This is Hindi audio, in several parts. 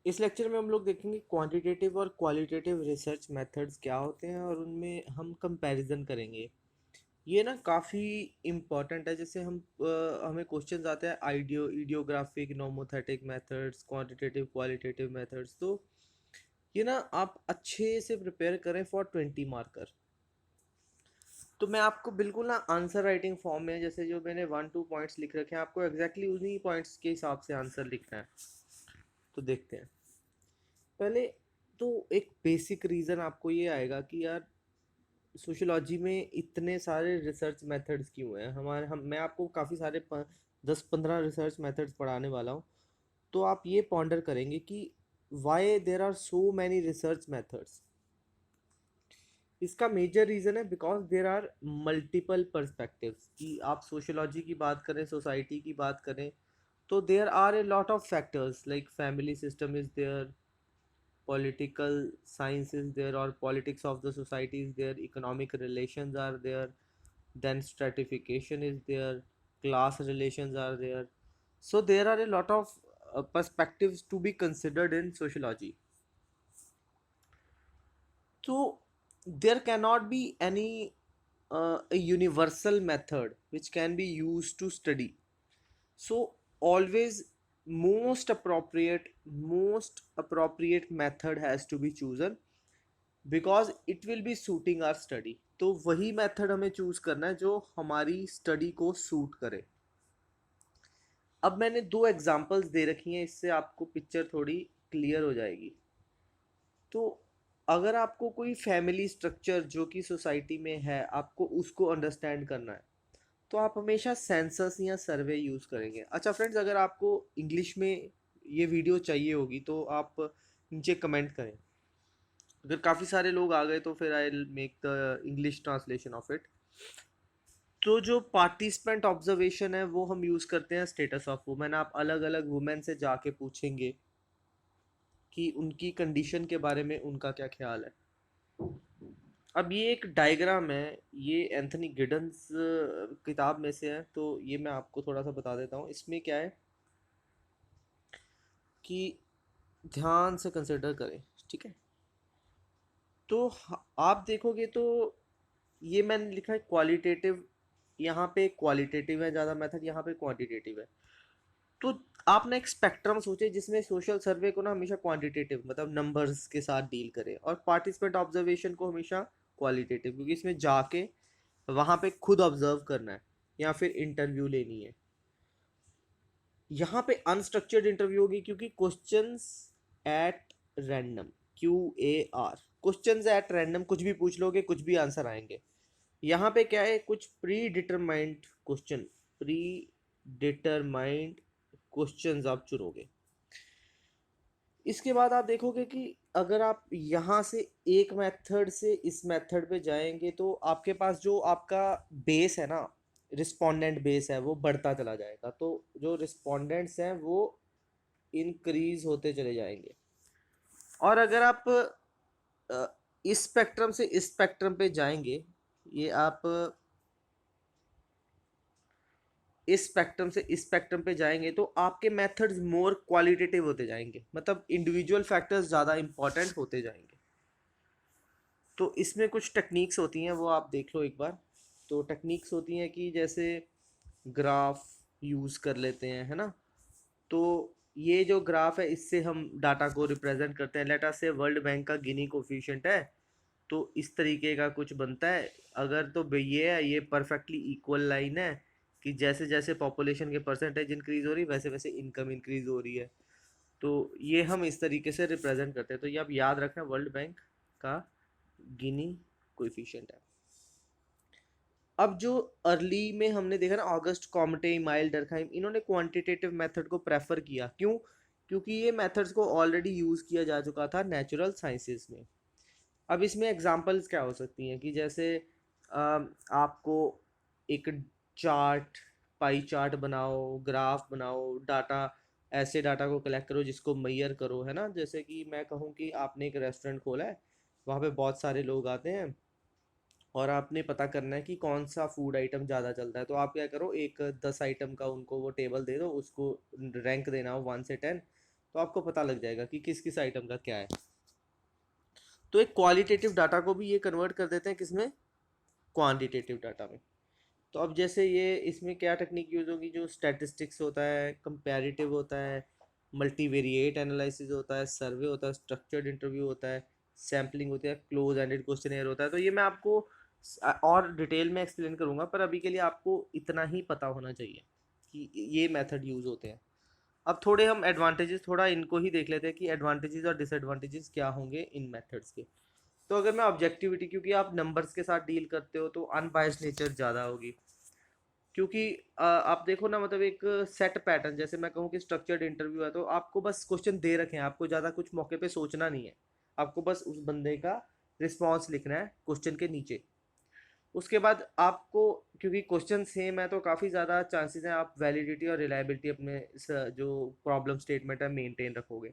इस लेक्चर में हम लोग देखेंगे क्वांटिटेटिव और क्वालिटेटिव रिसर्च मेथड्स क्या होते हैं और उनमें हम कंपैरिजन करेंगे। ये ना काफ़ी इम्पॉर्टेंट है। जैसे हमें क्वेश्चंस आते हैं idiographic nomothetic methods, quantitative qualitative methods. तो ये ना आप अच्छे से प्रिपेयर करें फॉर 20 मार्कर। तो मैं आपको बिल्कुल ना आंसर राइटिंग फॉर्म में, जैसे जो मैंने 1-2 पॉइंट्स लिख रखे हैं, आपको एग्जैक्टली उन्हीं पॉइंट्स के हिसाब से आंसर लिखना है। तो देखते हैं। पहले तो एक बेसिक रीज़न आपको ये आएगा कि यार सोशियोलॉजी में इतने सारे रिसर्च मेथड्स क्यों हैं। हमारे हम मैं आपको काफ़ी सारे 10-15 रिसर्च मेथड्स पढ़ाने वाला हूँ। तो आप ये पॉन्डर करेंगे कि why there are so many research methods. इसका मेजर रीज़न है because there are multiple perspectives. कि आप सोशियोलॉजी की बात करें, सोसाइटी की बात करें, तो there are a lot of factors like family system is there, political science is there or politics of the society is there, economic relations are there, then stratification is there, class relations are there. So there are a lot of perspectives to be considered in sociology. So there cannot be any a universal method which can be used to study. So always most appropriate method has to be chosen because it will be suiting our study. तो वही मेथड हमें चूज करना है जो हमारी स्टडी को सूट करे। अब मैंने दो एग्जांपल्स दे रखी हैं, इससे आपको पिक्चर थोड़ी क्लियर हो जाएगी। तो अगर आपको कोई फैमिली स्ट्रक्चर जो कि सोसाइटी में है, आपको उसको अंडरस्टैंड करना है, तो आप हमेशा सेंसस या सर्वे यूज़ करेंगे। अच्छा फ्रेंड्स, अगर आपको इंग्लिश में ये वीडियो चाहिए होगी तो आप नीचे कमेंट करें। अगर काफ़ी सारे लोग आ गए तो फिर I will make the English translation of it. तो जो पार्टिसिपेंट ऑब्जर्वेशन है वो हम यूज़ करते हैं स्टेटस ऑफ वुमेन। आप अलग अलग वुमेन से जाके पूछेंगे कि उनकी कंडीशन के बारे में उनका क्या ख्याल है। अब ये एक डायग्राम है, ये एंथनी गिडन्स किताब में से है, तो ये मैं आपको थोड़ा सा बता देता हूँ। इसमें क्या है कि ध्यान से कंसिडर करें, ठीक है। तो आप देखोगे तो ये मैंने लिखा है क्वालिटेटिव, यहाँ पे क्वालिटेटिव है ज़्यादा मेथड, यहाँ पे क्वांटिटेटिव है। तो आप ना एक स्पेक्ट्रम सोचे जिसमें सोशल सर्वे को ना हमेशा क्वांटिटेटिव मतलब नंबर्स के साथ डील करे, और पार्टिसिपेंट ऑब्जर्वेशन को हमेशा क्वालिटेटिव, क्योंकि इसमें जाके वहाँ पे खुद ऑब्जर्व करना है या फिर इंटरव्यू लेनी है। यहाँ पे अनस्ट्रक्चर्ड इंटरव्यू होगी क्योंकि questions at random, QAR, questions at random, कुछ भी पूछ लोगे कुछ भी आंसर आएंगे। यहाँ पे क्या है, कुछ pre determined question, pre determined questions आप चुनोगे। इसके बाद आप देखोगे कि अगर आप यहाँ से एक मेथड से इस मेथड पे जाएंगे तो आपके पास जो आपका बेस है ना, रिस्पोंडेंट बेस है, वो बढ़ता चला जाएगा। तो जो रिस्पोंडेंट्स हैं वो इंक्रीज होते चले जाएंगे। और अगर आप इस स्पेक्ट्रम से इस स्पेक्ट्रम पे जाएंगे, ये आप इस स्पेक्ट्रम से इस स्पेक्ट्रम पे जाएंगे तो आपके मेथड्स मोर क्वालिटेटिव होते जाएंगे, मतलब इंडिविजुअल फैक्टर्स ज़्यादा इंपॉर्टेंट होते जाएंगे। तो इसमें कुछ टेक्निक्स होती हैं, वो आप देख लो एक बार। तो टेक्निक्स होती हैं कि जैसे ग्राफ यूज़ कर लेते हैं, है ना। तो ये जो ग्राफ है इससे हम डाटा को रिप्रेजेंट करते हैं। लेट अस से वर्ल्ड बैंक का गिनी कोफिशिएंट है, तो इस तरीके का कुछ बनता है। अगर तो ये है, ये परफेक्टली इक्वल लाइन है कि जैसे जैसे पॉपुलेशन के परसेंटेज इंक्रीज हो रही वैसे वैसे इनकम इंक्रीज हो रही है। तो ये हम इस तरीके से रिप्रेजेंट करते हैं। तो ये आप याद रखना, वर्ल्ड बैंक का गिनी कोएफिशिएंट है। अब जो अर्ली में हमने देखा ना, ऑगस्ट कॉमटे, माइल डरखाइम, इन्होंने क्वांटिटेटिव मेथड को प्रेफर किया। क्यों? क्योंकि ये मेथड्स को ऑलरेडी यूज़ किया जा चुका था नेचुरल साइंसेज में। अब इसमें एग्जांपल्स क्या हो सकती हैं कि जैसे आपको एक चार्ट, पाई चार्ट बनाओ, ग्राफ बनाओ, डाटा, ऐसे डाटा को कलेक्ट करो जिसको मैयर करो, है ना। जैसे कि मैं कहूँ कि आपने एक रेस्टोरेंट खोला है, वहाँ पे बहुत सारे लोग आते हैं और आपने पता करना है कि कौन सा फूड आइटम ज़्यादा चलता है। तो आप क्या करो, एक 10 आइटम का उनको वो टेबल दे दो, उसको रैंक देना हो 1 से 10। तो आपको पता लग जाएगा कि किस किस आइटम का क्या है। तो एक क्वालिटेटिव डाटा को भी ये कन्वर्ट कर देते हैं किसमें, क्वांटिटेटिव डाटा में। तो अब जैसे ये इसमें क्या टेक्निक यूज होगी, जो स्टैटिस्टिक्स होता है, कंपैरेटिव होता है, मल्टीवेरिएट एनालिसिस होता है, सर्वे होता है, स्ट्रक्चर्ड इंटरव्यू होता है, सैम्पलिंग होती है, क्लोज एंडेड क्वेश्चनेयर होता है। तो ये मैं आपको और डिटेल में एक्सप्लेन करूंगा, पर अभी के लिए आपको इतना ही पता होना चाहिए कि ये मेथड यूज होते हैं। अब थोड़े हम एडवांटेजेस थोड़ा इनको ही देख लेते हैं कि एडवांटेजेस और डिसएडवांटेजेस क्या होंगे इन मेथड्स के। तो अगर मैं ऑब्जेक्टिविटी, क्योंकि आप नंबर्स के साथ डील करते हो तो अनबायस्ड नेचर ज़्यादा होगी। क्योंकि आप देखो ना, मतलब एक सेट पैटर्न, जैसे मैं कहूँ कि स्ट्रक्चर्ड इंटरव्यू है तो आपको बस क्वेश्चन दे रखे हैं, आपको ज़्यादा कुछ मौके पे सोचना नहीं है, आपको बस उस बंदे का रिस्पॉन्स लिखना है क्वेश्चन के नीचे। उसके बाद आपको, क्योंकि क्वेश्चन सेम है तो काफ़ी ज़्यादा चांसेस हैं आप वैलिडिटी और रिलायबिलिटी अपने जो प्रॉब्लम स्टेटमेंट है मेंटेन रखोगे।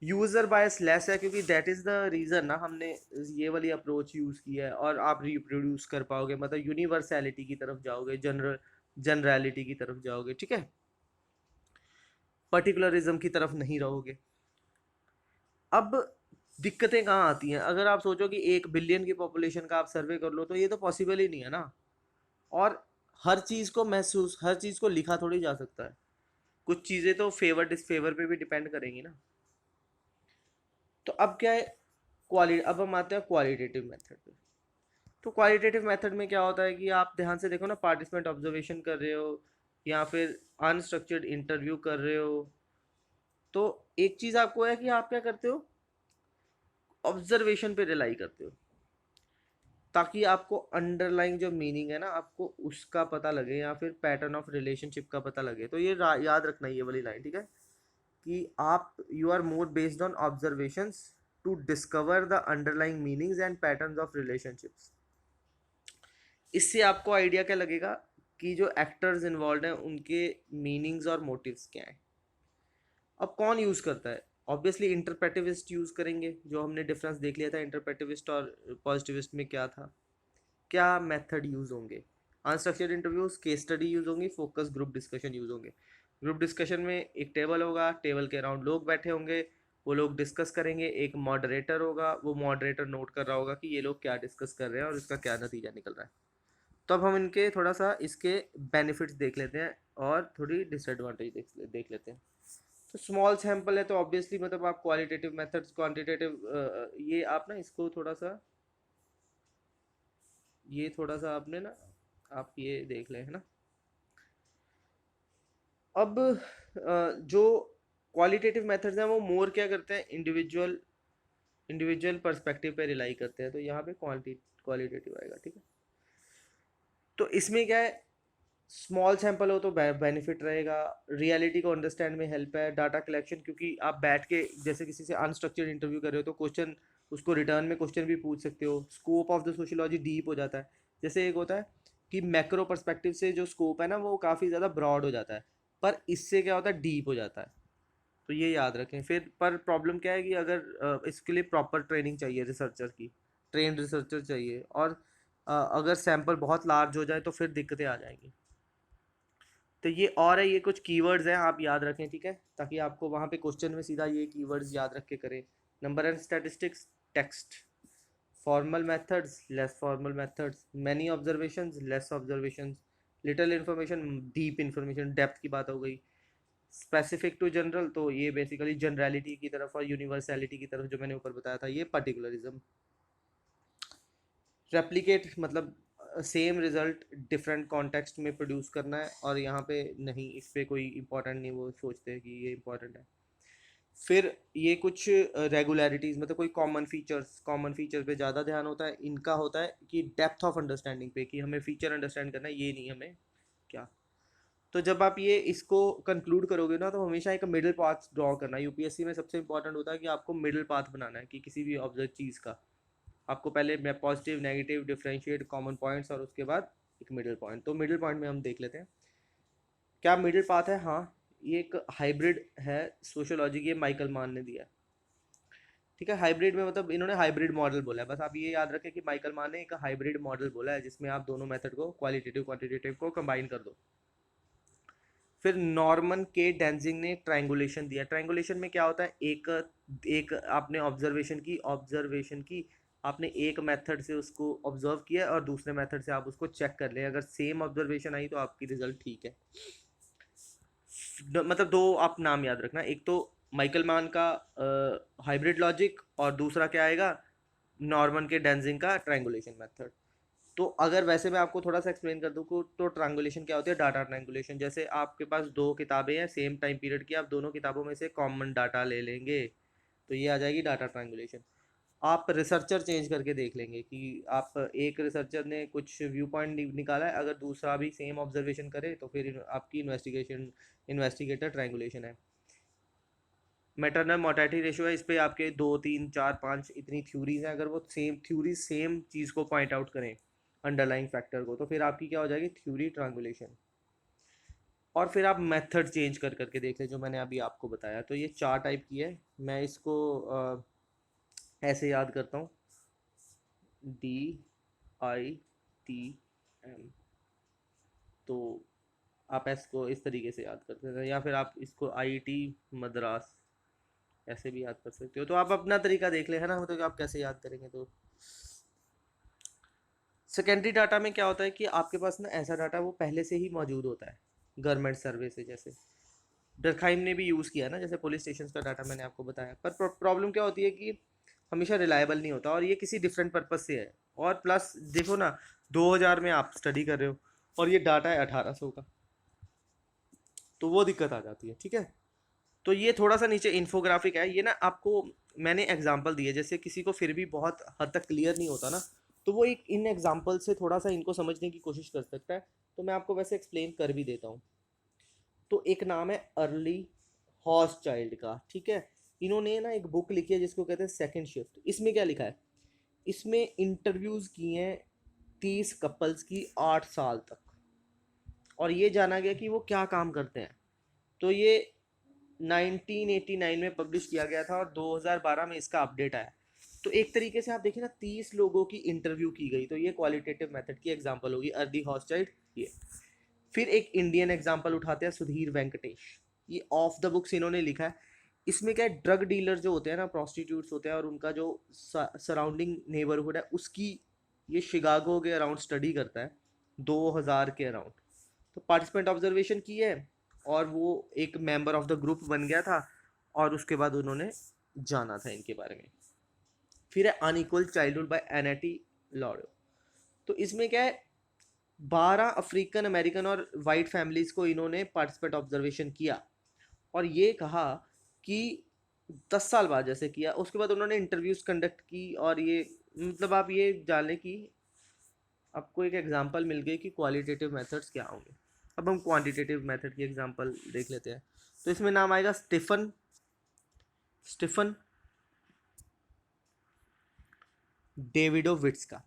यूज़र बायस लेस है, क्योंकि दैट इज़ द रीज़न ना हमने ये वाली अप्रोच यूज़ की है, और आप रिप्रोड्यूस कर पाओगे, मतलब यूनिवर्सैलिटी की तरफ जाओगे, जनरलिटी की तरफ जाओगे, ठीक है, पर्टिकुलरिज्म की तरफ नहीं रहोगे। अब दिक्कतें कहाँ आती हैं, अगर आप सोचो कि 1 बिलियन की पॉपुलेशन का आप सर्वे कर लो तो ये तो पॉसिबल ही नहीं है ना। और हर चीज़ को महसूस, हर चीज़ को लिखा थोड़ी जा सकता है, कुछ चीज़ें तो फेवर डिसफेवर पे भी डिपेंड करेंगी ना। तो अब क्या है, अब हम आते हैं क्वालिटेटिव मेथड पे। तो क्वालिटेटिव मेथड में क्या होता है कि आप ध्यान से देखो ना, पार्टिसिपेंट ऑब्जर्वेशन कर रहे हो या फिर अनस्ट्रक्चर्ड इंटरव्यू कर रहे हो, तो एक चीज़ आपको है कि आप क्या करते हो, ऑब्जर्वेशन पे रिलाई करते हो, ताकि आपको अंडरलाइंग जो मीनिंग है ना आपको उसका पता लगे, या फिर पैटर्न ऑफ रिलेशनशिप का पता लगे। तो ये याद रखना ये वाली लाइन, ठीक है, कि आप you are more based on observations to discover the underlying meanings and patterns of relationships. इससे आपको आइडिया क्या लगेगा कि जो एक्टर्स इन्वॉल्व हैं उनके मीनिंग्स और मोटिव्स क्या हैं। अब कौन यूज़ करता है, ऑब्वियसली इंटरप्रेटिविस्ट यूज़ करेंगे, जो हमने डिफरेंस देख लिया था इंटरप्रेटिविस्ट और पॉजिटिविस्ट में क्या था। क्या मेथड यूज़ होंगे, unstructured interviews, case study use होंगी, फोकस ग्रुप डिस्कशन यूज़ होंगे। ग्रुप डिस्कशन में एक टेबल होगा, टेबल के अराउंड लोग बैठे होंगे, वो लोग डिस्कस करेंगे, एक मॉडरेटर होगा, वो मॉडरेटर नोट कर रहा होगा कि ये लोग क्या डिस्कस कर रहे हैं और इसका क्या नतीजा निकल रहा है। तो अब हम इनके थोड़ा सा इसके बेनिफिट्स देख लेते हैं और थोड़ी डिसएडवांटेज देख लेते हैं। तो स्मॉल सैम्पल है तो ऑब्वियसली मतलब आप क्वालिटेटिव मेथड्स, क्वांटिटेटिव, ये आप ना इसको थोड़ा सा, ये थोड़ा सा आपने ना, आप ये देख लें, है ना। अब जो क्वालिटेटिव मेथड्स हैं वो मोर क्या करते हैं, इंडिविजुअल पर्सपेक्टिव पे रिलाई करते हैं, तो यहाँ पे क्वालिटेटिव आएगा, ठीक है। तो इसमें क्या है, स्मॉल सैंपल हो तो बेनिफिट रहेगा, रियलिटी को अंडरस्टैंड में हेल्प है, डाटा कलेक्शन, क्योंकि आप बैठ के जैसे किसी से अनस्ट्रक्चर्ड इंटरव्यू कर रहे हो तो क्वेश्चन, उसको रिटर्न में क्वेश्चन भी पूछ सकते हो, scope of the sociology deep हो जाता है। जैसे एक होता है कि मैक्रो पर्सपेक्टिव से जो स्कोप है ना वो काफ़ी ज़्यादा ब्रॉड हो जाता है, पर इससे क्या होता है, डीप हो जाता है। तो ये याद रखें। फिर पर प्रॉब्लम क्या है कि अगर इसके लिए प्रॉपर ट्रेनिंग चाहिए, रिसर्चर की, ट्रेन रिसर्चर चाहिए, और अगर सैंपल बहुत लार्ज हो जाए तो फिर दिक्कतें आ जाएंगी। तो ये और है, ये कुछ कीवर्ड्स हैं आप याद रखें, ठीक है, ताकि आपको वहाँ पे क्वेश्चन में सीधा ये कीवर्ड्स याद रख के करें। Number and statistics, text, formal methods, less formal methods, many observations, less observations, little information, deep information, depth की बात हो गई। स्पेसिफिक टू जनरल, तो ये बेसिकली जनरलिटी की तरफ, और यूनिवर्सैलिटी की तरफ जो मैंने ऊपर बताया था ये पर्टिकुलरिज्म। रेप्लिकेट मतलब सेम रिजल्ट डिफरेंट कॉन्टेक्स्ट में प्रोड्यूस करना है, और यहाँ पे नहीं, इस पर कोई इंपॉर्टेंट नहीं, वो सोचते हैं कि ये इंपॉर्टेंट है। फिर ये कुछ रेगुलरिटीज़, मतलब कोई कॉमन फीचर्स पे ज़्यादा ध्यान होता है, इनका होता है कि डेप्थ ऑफ अंडरस्टैंडिंग पे, कि हमें फीचर अंडरस्टैंड करना है, ये नहीं हमें क्या। तो जब आप ये इसको कंक्लूड करोगे ना तो हमेशा एक मिडिल पाथ ड्रॉ करना, यूपीएससी में सबसे इंपॉर्टेंट होता है कि आपको मिडिल पाथ बनाना है कि किसी भी ऑब्जर्व चीज़ का, आपको पहले positive negative differentiate common points और उसके बाद एक मिडिल पॉइंट। तो मिडिल पॉइंट में हम देख लेते हैं क्या मिडिल पाथ है। हाँ, ये एक हाइब्रिड है सोशियोलॉजी की, माइकल मान ने दिया है, ठीक है। हाइब्रिड में मतलब इन्होंने हाइब्रिड मॉडल बोला है, बस आप ये याद रखें कि माइकल मान ने एक हाइब्रिड मॉडल बोला है जिसमें आप दोनों मेथड को, क्वालिटेटिव क्वांटिटेटिव को कंबाइन कर दो। फिर नॉर्मन के डेंजिंग ने ट्रायंगुलेशन दिया। ट्रायंगुलेशन में क्या होता है, एक एक आपने ऑब्जर्वेशन की आपने एक मेथड से उसको ऑब्जर्व किया और दूसरे मेथड से आप उसको चेक कर ले, अगर सेम ऑब्जर्वेशन आई तो आपकी रिजल्ट ठीक है। मतलब दो आप नाम याद रखना, एक तो माइकल मान का हाइब्रिड लॉजिक और दूसरा क्या आएगा, नॉर्मन के डेंजिंग का ट्रायंगुलेशन मेथड। तो अगर वैसे मैं आपको थोड़ा सा एक्सप्लेन कर दूँ तो ट्रायंगुलेशन क्या होती है, डाटा ट्रायंगुलेशन। जैसे आपके पास दो किताबें हैं सेम टाइम पीरियड की, आप दोनों किताबों में से कॉमन डाटा ले लेंगे तो ये आ जाएगी डाटा ट्रायंगुलेशन। आप रिसर्चर चेंज करके देख लेंगे कि आप एक रिसर्चर ने कुछ व्यू पॉइंट निकाला है, अगर दूसरा भी सेम ऑब्जर्वेशन करे तो फिर आपकी इन्वेस्टिगेटर ट्रायंगुलेशन है। मैटरनल मोर्टेलिटी रेशियो है, इस पे आपके 2 3 4 5 इतनी थ्योरीज हैं, अगर वो सेम थ्योरी सेम चीज़ को पॉइंट आउट करें अंडरलाइंग फैक्टर को, तो फिर आपकी क्या हो जाएगी, थ्योरी ट्रायंगुलेशन। और फिर आप मेथड चेंज कर करके देख लें जो मैंने अभी आपको बताया। तो ये 4 टाइप की है, मैं इसको ऐसे याद करता हूँ, DITM। तो आप इसको इस तरीके से याद कर सकते हैं, या फिर आप इसको IIT मद्रास ऐसे भी याद कर सकते हो। तो आप अपना तरीका देख ले, है ना, मतलब कि आप कैसे याद करेंगे। तो सेकेंडरी डाटा में क्या होता है कि आपके पास ना ऐसा डाटा वो पहले से ही मौजूद होता है गवर्नमेंट सर्वे से, जैसे डरखाइम ने भी यूज़ किया ना, जैसे पुलिस स्टेशन का डाटा मैंने आपको बताया। पर प्रॉब्लम क्या होती है कि हमेशा रिलायबल नहीं होता, और ये किसी डिफरेंट पर्पज से है। और प्लस देखो ना, 2000 में आप स्टडी कर रहे हो और ये डाटा है 1800 का, तो वो दिक्कत आ जाती है, ठीक है। तो ये थोड़ा सा नीचे इन्फोग्राफिक है, ये ना आपको मैंने एग्जांपल दिए, जैसे किसी को फिर भी बहुत हद तक क्लियर नहीं होता ना, तो वो एक इन एग्जांपल से थोड़ा सा इनको समझने की कोशिश कर सकता है। तो मैं आपको वैसे एक्सप्लेन कर भी देता हूँ। तो एक नाम है अर्ली हॉर्स चाइल्ड का, ठीक है। इन्होंने ना एक बुक लिखी है जिसको कहते हैं सेकंड शिफ्ट। इसमें क्या लिखा है, इसमें इंटरव्यूज़ किए हैं 30 कपल्स की 8 साल तक, और ये जाना गया कि वो क्या काम करते हैं। तो ये 1989 में पब्लिश किया गया था और 2012 में इसका अपडेट आया। तो एक तरीके से आप देखें ना, 30 लोगों की इंटरव्यू की गई, तो ये क्वालिटेटिव मेथड की एग्जांपल होगी, अर्ली हॉस्टाइड ये। फिर एक इंडियन एग्जांपल उठाते हैं, सुधीर वेंकटेश। ये ऑफ द बुक्स इन्होंने लिखा है। इसमें क्या है, ड्रग डीलर जो होते हैं ना, प्रोस्टिट्यूट्स होते हैं, और उनका जो सराउंडिंग नेबरहुड है उसकी ये शिकागो के अराउंड स्टडी करता है, 2000 के अराउंड। तो पार्टिसिपेंट ऑब्जर्वेशन की है और वो एक मेंबर ऑफ द ग्रुप बन गया था, और उसके बाद उन्होंने जाना था इनके बारे में। फिर है अनइक्वल चाइल्डहुड बाय एनएटी लॉडो। तो इसमें क्या है, 12 अफ्रीकन अमेरिकन और वाइट फैमिलीज को इन्होंने पार्टिसिपेंट ऑब्जर्वेशन किया, और ये कहा कि 10 साल बाद जैसे किया, उसके बाद उन्होंने इंटरव्यूज कंडक्ट की, और ये मतलब आप ये जाने की आपको एक एग्जांपल मिल गई कि क्वालिटेटिव मेथड्स क्या होंगे। अब हम क्वांटिटेटिव मेथड की एग्जांपल देख लेते हैं। तो इसमें नाम आएगा स्टीफन स्टीफन डेविडोविट्स का।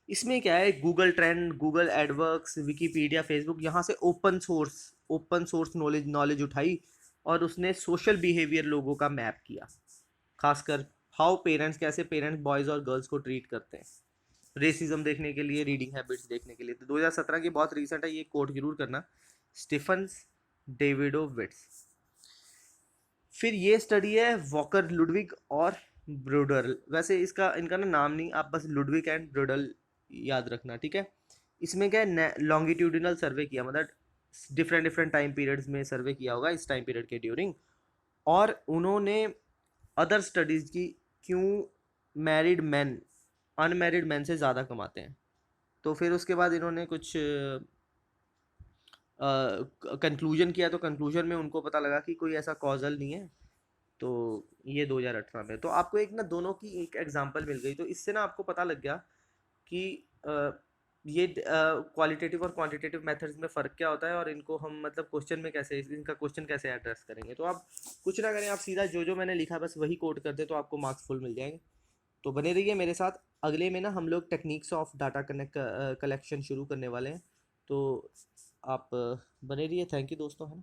इसमें क्या है, Google trend, Google AdWords, Wikipedia, Facebook, यहाँ से ओपन सोर्स नॉलेज उठाई, और उसने सोशल बिहेवियर लोगों का मैप किया, खासकर हाउ पेरेंट्स, कैसे पेरेंट्स बॉयज़ और गर्ल्स को ट्रीट करते हैं, रेसिज्म देखने के लिए, रीडिंग हैबिट्स देखने के लिए। तो 2017 की बहुत रीसेंट है, ये कोट जरूर करना, स्टीफन डेविडोविट्स। फिर ये स्टडी है वॉकर लुडविग और ब्रूडल। वैसे इसका इनका ना नाम नहीं, आप बस लुडविग एंड ब्रूडल याद रखना, ठीक है। इसमें क्या है, लॉन्गिट्यूडिनल सर्वे किया, मतलब डिफरेंट डिफरेंट टाइम पीरियड्स में सर्वे किया होगा इस टाइम पीरियड के ड्यूरिंग। और उन्होंने अदर स्टडीज़ की, क्यों मैरिड मैन अनमैरिड मैन से ज़्यादा कमाते हैं। तो फिर उसके बाद इन्होंने कुछ कंक्लूजन किया, तो कंक्लूजन में उनको पता लगा कि कोई ऐसा कॉजल नहीं है। तो ये 2018 में, तो आपको एक ना दोनों की एक एग्जांपल मिल गई। तो इससे ना आपको पता लग गया कि ये क्वालिटेटिव और क्वांटिटेटिव मेथड्स में फ़र्क क्या होता है, और इनको हम मतलब क्वेश्चन में कैसे, इनका क्वेश्चन कैसे एड्रेस करेंगे। तो आप कुछ ना करें, आप सीधा जो जो मैंने लिखा बस वही कोड कर दे, तो आपको मार्क्स फुल मिल जाएंगे। तो बने रहिए मेरे साथ। अगले में ना हम लोग टेक्निक्स ऑफ डाटा कलेक्शन शुरू करने वाले हैं। तो आप बने रहिए। थैंक यू दोस्तों, है ना।